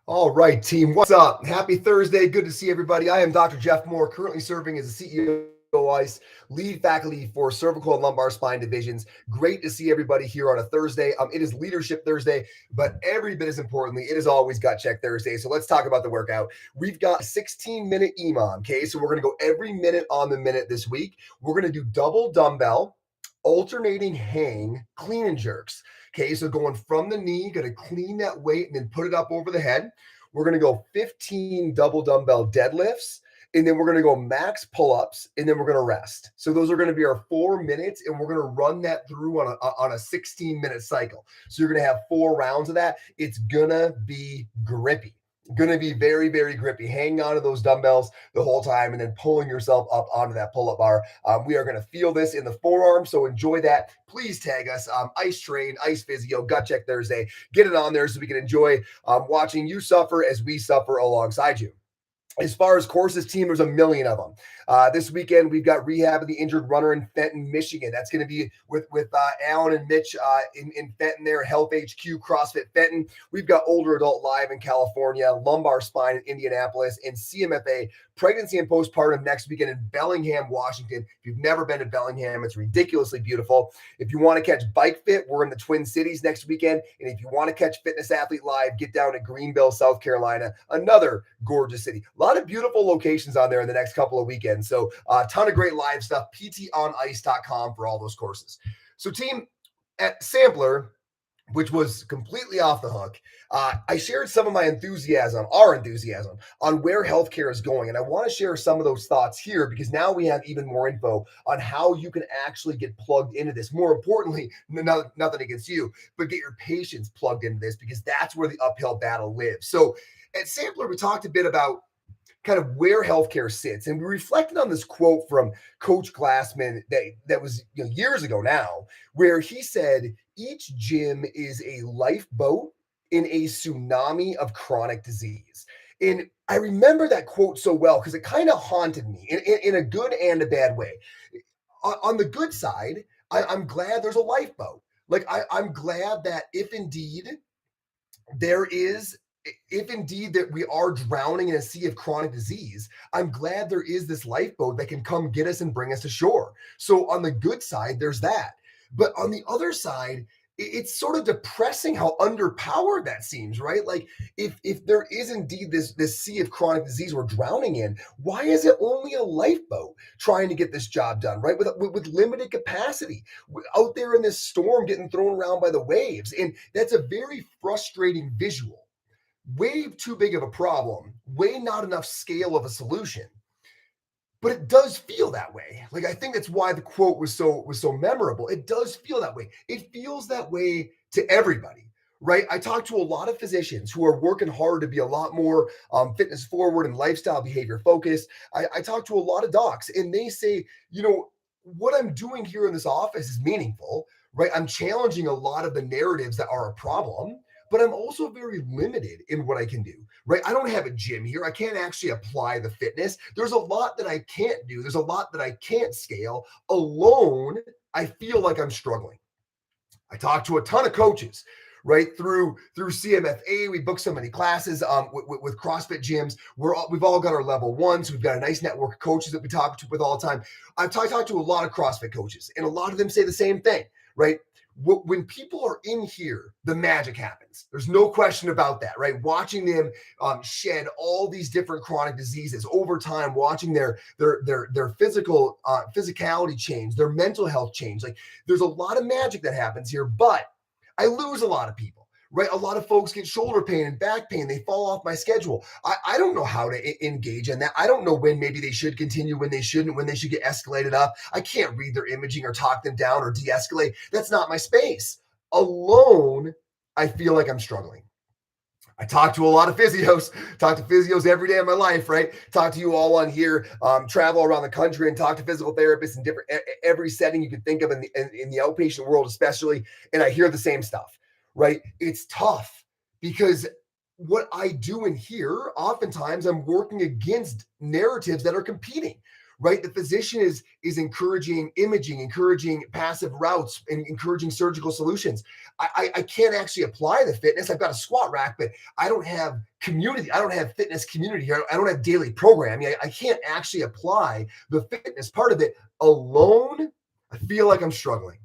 All right, team. What's up? Happy Thursday. Good to see everybody. I am Dr. Jeff Moore, currently serving as the CEO ICE, lead faculty for cervical and lumbar spine divisions. Great to see everybody here on a Thursday. It is Leadership Thursday, but every bit as importantly, it is always Gut Check Thursday. So let's talk about the workout. We've got a 16-minute EMOM, okay? So we're going to go every minute on the minute this week. We're going to do double dumbbell, alternating hang, clean and jerks. Okay, so going from the knee, going to clean that weight and then put it up over the head. We're going to go 15 double dumbbell deadlifts, and then we're going to go max pull-ups, and then we're going to rest. So those are going to be our 4 minutes, and we're going to run that through on a 16-minute cycle. So you're going to have 4 rounds of that. It's going to be grippy. Going to be very, very grippy. Hang on to those dumbbells the whole time and then pulling yourself up onto that pull-up bar. We are going to feel this in the forearm, so enjoy that. Please tag us, Ice Train, Ice Physio, Gut Check Thursday. Get it on there so we can enjoy watching you suffer as we suffer alongside you. As far as courses, team, there's a million of them. This weekend, we've got Rehab of the Injured Runner in Fenton, Michigan. That's going to be with Alan and Mitch in Fenton there, Health HQ, CrossFit Fenton. We've got Older Adult Live in California, Lumbar Spine in Indianapolis, and CMFA, Pregnancy and Postpartum next weekend in Bellingham, Washington. If you've never been to Bellingham, it's ridiculously beautiful. If you want to catch Bike Fit, we're in the Twin Cities next weekend. And if you want to catch Fitness Athlete Live, get down to Greenville, South Carolina, another gorgeous city. A lot of beautiful locations on there in the next couple of weekends. So a ton of great live stuff, ptonice.com for all those courses. So team, at Sampler, which was completely off the hook, I shared some of my enthusiasm, our enthusiasm, on where healthcare is going. And I want to share some of those thoughts here because now we have even more info on how you can actually get plugged into this. More importantly, nothing against you, but get your patients plugged into this because that's where the uphill battle lives. So at Sampler, we talked a bit about kind of where healthcare sits. And we reflected on this quote from Coach Glassman that was years ago now, where he said, each gym is a lifeboat in a tsunami of chronic disease. And I remember that quote so well because it kind of haunted me in a good and a bad way. On the good side, I'm glad there's a lifeboat. Like I'm glad that if indeed that we are drowning in a sea of chronic disease, I'm glad there is this lifeboat that can come get us and bring us to shore. So on the good side, there's that. But on the other side, it's sort of depressing how underpowered that seems, right? Like if there is indeed this sea of chronic disease we're drowning in, why is it only a lifeboat trying to get this job done, right? With limited capacity out there in this storm getting thrown around by the waves. And that's a very frustrating visual. Way too big of a problem, way not enough scale of a solution. But it does feel that way. Like I think that's why the quote was so memorable. It does feel that way. It feels that way to everybody, right? I talk to a lot of physicians who are working hard to be a lot more fitness forward and lifestyle behavior focused. I talk to a lot of docs and they say, what I'm doing here in this office is meaningful, right? I'm challenging a lot of the narratives that are a problem, but I'm also very limited in what I can do, right? I don't have a gym here. I can't actually apply the fitness. There's a lot that I can't do. There's a lot that I can't scale. Alone, I feel like I'm struggling. I talk to a ton of coaches, right? Through CMFA, we book so many classes with CrossFit gyms. We've all got our level ones. We've got a nice network of coaches that we talk with all the time. I talk to a lot of CrossFit coaches, and a lot of them say the same thing, right? When people are in here, the magic happens. There's no question about that, right? Watching them shed all these different chronic diseases over time, watching their physicality change, their mental health change. Like there's a lot of magic that happens here, but I lose a lot of people. Right. A lot of folks get shoulder pain and back pain. They fall off my schedule. I don't know how to engage in that. I don't know when maybe they should continue, when they shouldn't, when they should get escalated up. I can't read their imaging or talk them down or de-escalate. That's not my space. Alone, I feel like I'm struggling. I talk to a lot of physios every day of my life, right? Talk to you all on here, travel around the country and talk to physical therapists in every setting you can think of in the outpatient world, especially. And I hear the same stuff, right? It's tough because what I do in here, oftentimes I'm working against narratives that are competing, right? The physician is encouraging imaging, encouraging passive routes, and encouraging surgical solutions. I can't actually apply the fitness. I've got a squat rack, but I don't have community. I don't have fitness community here. I don't have daily programming. I can't actually apply the fitness part of it alone. I feel like I'm struggling.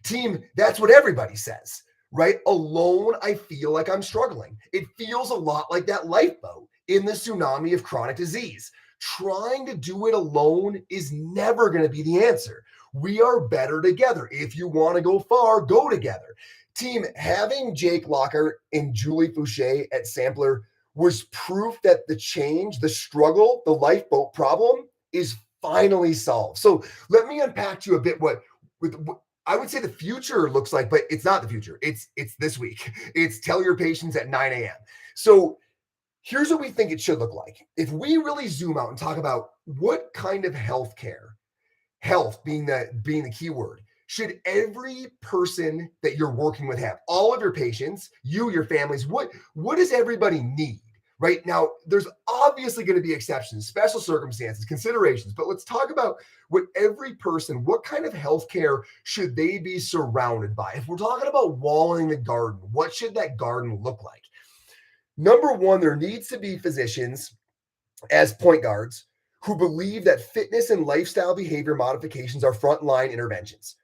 Team, that's what everybody says, right? Alone, I feel like I'm struggling. It feels a lot like that lifeboat in the tsunami of chronic disease. Trying to do it alone is never going to be the answer. We are better together. If you want to go far, go together. Team, having Jake Lockhart and Julie Fouché at Sampler was proof that the change, the struggle, the lifeboat problem is finally solved. So let me unpack to you a bit what I would say the future looks like, but it's not the future. It's this week. It's tell your patients at 9 a.m. So here's what we think it should look like. If we really zoom out and talk about what kind of healthcare, health being the key word, should every person that you're working with have, all of your patients, you, your families, what does everybody need? Right now, there's obviously going to be exceptions, special circumstances, considerations, but let's talk about what every person, what kind of healthcare should they be surrounded by? If we're talking about walling the garden, what should that garden look like? Number one, there needs to be physicians as point guards who believe that fitness and lifestyle behavior modifications are frontline interventions,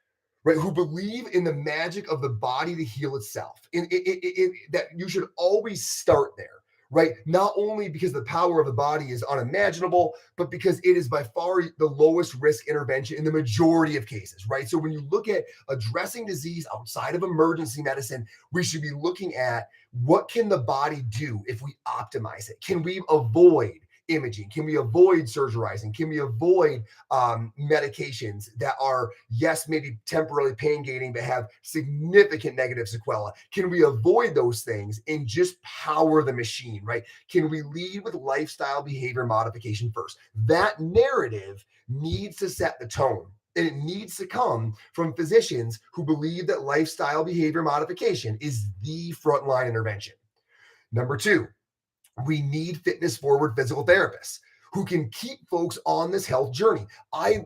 right? Who believe in the magic of the body to heal itself, that you should always start there, right? Not only because the power of the body is unimaginable, but because it is by far the lowest risk intervention in the majority of cases, right? So when you look at addressing disease outside of emergency medicine, we should be looking at what can the body do if we optimize it? Can we avoid imaging? Can we avoid surgerizing? Can we avoid medications that are, yes, maybe temporarily pain gating, but have significant negative sequela? Can we avoid those things and just power the machine, right? Can we lead with lifestyle behavior modification first? That narrative needs to set the tone. And it needs to come from physicians who believe that lifestyle behavior modification is the frontline intervention. Number two, we need fitness forward physical therapists who can keep folks on this health journey.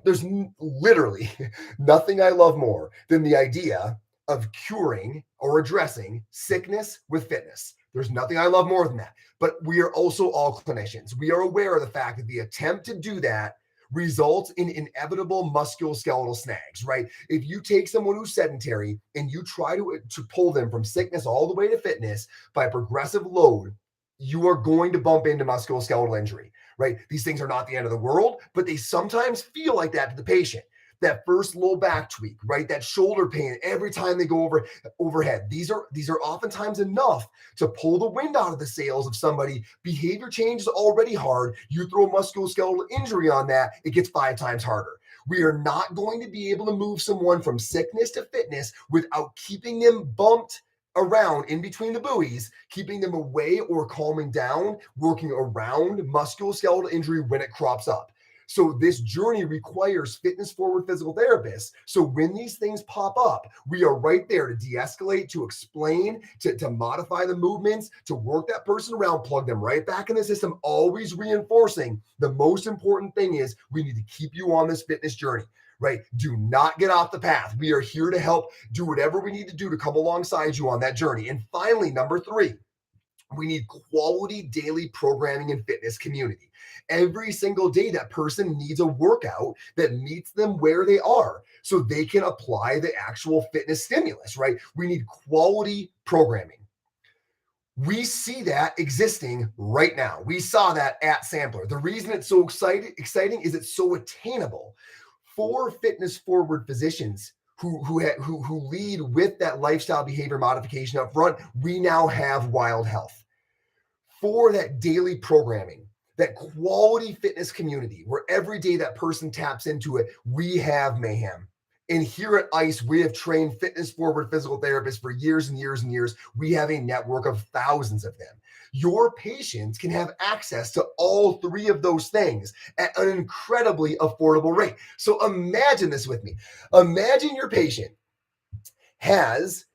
There's literally nothing I love more than the idea of curing or addressing sickness with fitness. There's nothing I love more than that. But we are also all clinicians. We are aware of the fact that the attempt to do that results in inevitable musculoskeletal snags, right? If you take someone who's sedentary and you try to pull them from sickness all the way to fitness by progressive load, you are going to bump into musculoskeletal injury, right? These things are not the end of the world, but they sometimes feel like that to the patient. That first low back tweak, right? That shoulder pain every time they go overhead. These are oftentimes enough to pull the wind out of the sails of somebody. Behavior change is already hard. You throw musculoskeletal injury on that, it gets 5 times harder. We are not going to be able to move someone from sickness to fitness without keeping them bumped around in between the buoys, keeping them away or calming down, working around musculoskeletal injury when it crops up. So this journey requires fitness forward physical therapists. So when these things pop up, we are right there to de-escalate, to explain, to modify the movements, to work that person around, plug them right back in the system, always reinforcing the most important thing is we need to keep you on this fitness journey. Right? Do not get off the path. We are here to help do whatever we need to do to come alongside you on that journey. And finally, number 3, we need quality daily programming and fitness community. Every single day, that person needs a workout that meets them where they are so they can apply the actual fitness stimulus, right? We need quality programming. We see that existing right now. We saw that at Sampler. The reason it's so exciting is it's so attainable. For fitness forward physicians who lead with that lifestyle behavior modification up front, we now have Wild Health. For that daily programming, that quality fitness community where every day that person taps into it, we have Mayhem. And here at ICE, we have trained fitness forward physical therapists for years and years and years. We have a network of thousands of them. Your patients can have access to all 3 of those things at an incredibly affordable rate. So imagine this with me. Imagine your patient has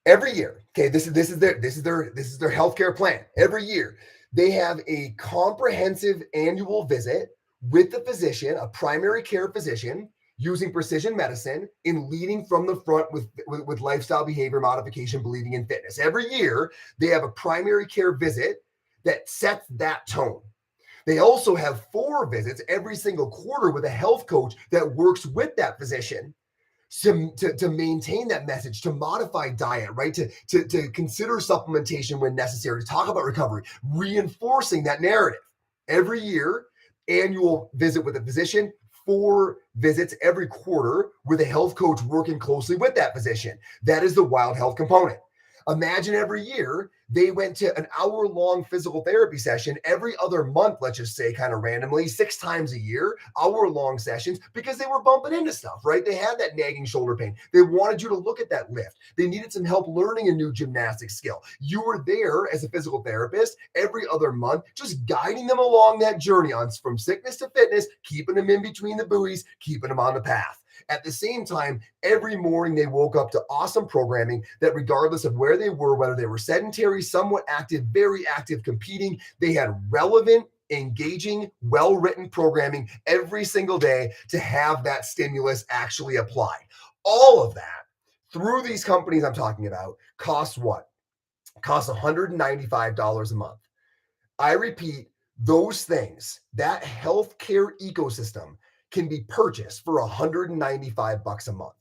every year, okay, this is their healthcare plan. Every year, they have a comprehensive annual visit with the physician, a primary care physician, using precision medicine in leading from the front with lifestyle behavior modification, believing in fitness. Every year, they have a primary care visit that sets that tone. They also have 4 visits every single quarter with a health coach that works with that physician to maintain that message, to modify diet, right? To consider supplementation when necessary, to talk about recovery, reinforcing that narrative. Every year, annual visit with a physician, 4 visits every quarter with a health coach working closely with that physician. That is the Wild Health component. Imagine every year they went to an hour-long physical therapy session every other month, let's just say, kind of randomly, 6 times a year, hour-long sessions, because they were bumping into stuff, right? They had that nagging shoulder pain. They wanted you to look at that lift. They needed some help learning a new gymnastic skill. You were there as a physical therapist every other month, just guiding them along that journey on from sickness to fitness, keeping them in between the buoys, keeping them on the path. At the same time, every morning they woke up to awesome programming that, regardless of where they were, whether they were sedentary, somewhat active, very active, competing, they had relevant, engaging, well-written programming every single day to have that stimulus actually applied. All of that through these companies I'm talking about costs what? Costs $195 a month. I repeat, those things, that healthcare ecosystem can be purchased for $195 a month.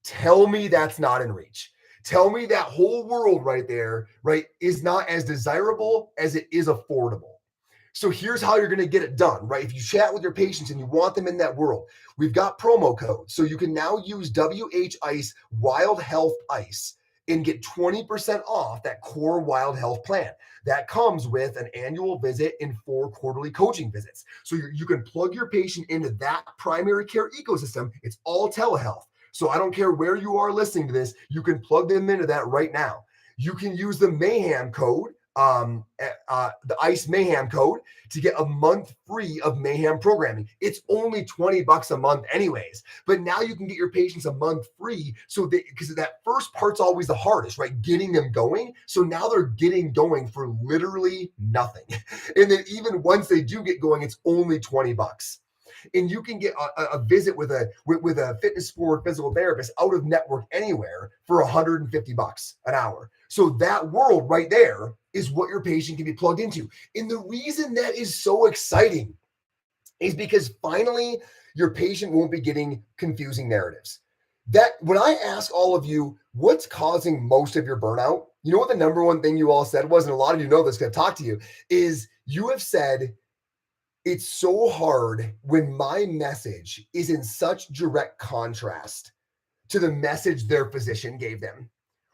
Tell me that's not in reach. Tell me that whole world right there, right, is not as desirable as it is affordable. So here's how you're going to get it done, right? If you chat with your patients and you want them in that world, we've got promo codes. So you can now use WH Ice Wild Health Ice and get 20% off that core Wild Health plan. That comes with an annual visit and 4 quarterly coaching visits. So you can plug your patient into that primary care ecosystem. It's all telehealth. So I don't care where you are listening to this, you can plug them into that right now. You can use the Mayhem code, the ICE Mayhem code, to get a month free of Mayhem programming. It's only $20 a month anyways, but now you can get your patients a month free. So because that first part's always the hardest, right? Getting them going. So now they're getting going for literally nothing. And then even once they do get going, it's only $20. And you can get a visit with a fitness forward physical therapist out of network anywhere for $150 an hour. So that world right there is what your patient can be plugged into. And the reason that is so exciting is because finally your patient won't be getting confusing narratives. That when I ask all of you, what's causing most of your burnout? You know what the number one thing you all said was, and a lot of you know this, going to talk to you, is you have said, it's so hard when my message is in such direct contrast to the message their physician gave them.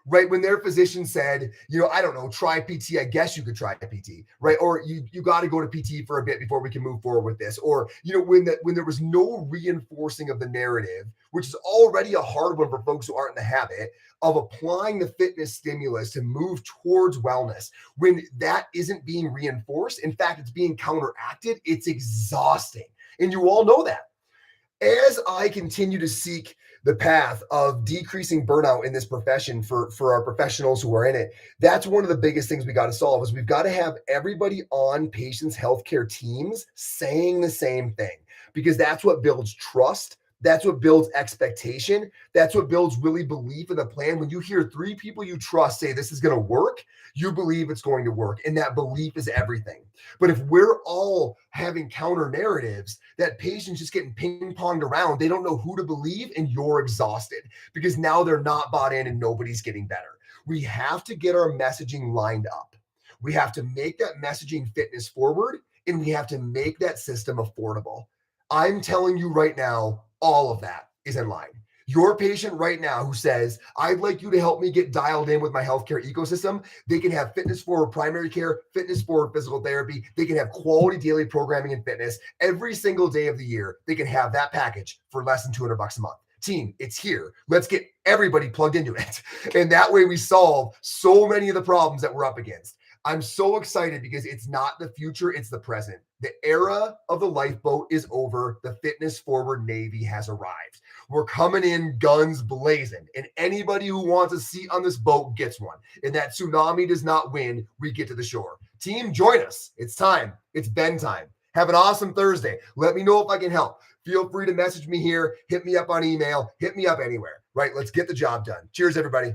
Right? When their physician said, I don't know, try PT, I guess you could try PT, right? Or you got to go to PT for a bit before we can move forward with this. Or, when there was no reinforcing of the narrative, which is already a hard one for folks who aren't in the habit of applying the fitness stimulus to move towards wellness. When that isn't being reinforced, in fact, it's being counteracted, it's exhausting. And you all know that. As I continue to seek the path of decreasing burnout in this profession for our professionals who are in it, that's one of the biggest things we got to solve is we've got to have everybody on patients' healthcare teams saying the same thing, because that's what builds trust. That's what builds expectation. That's what builds really belief in the plan. When you hear 3 people you trust say this is going to work, you believe it's going to work. And that belief is everything. But if we're all having counter narratives, that patient's just getting ping-ponged around, they don't know who to believe, and you're exhausted because now they're not bought in and nobody's getting better. We have to get our messaging lined up. We have to make that messaging fitness forward, and we have to make that system affordable. I'm telling you right now, all of that is in line. Your patient right now who says, I'd like you to help me get dialed in with my healthcare ecosystem, they can have fitness forward primary care, fitness forward physical therapy. They can have quality daily programming and fitness every single day of the year. They can have that package for less than $200 a month. Team, it's here. Let's get everybody plugged into it. And that way we solve so many of the problems that we're up against. I'm so excited because it's not the future, it's the present. The era of the lifeboat is over. The fitness forward Navy has arrived. We're coming in guns blazing, and anybody who wants a seat on this boat gets one. And that tsunami does not win, we get to the shore. Team, join us. It's time. It's Ben time. Have an awesome Thursday. Let me know if I can help. Feel free to message me here, hit me up on email, hit me up anywhere, right? Let's get the job done. Cheers, everybody.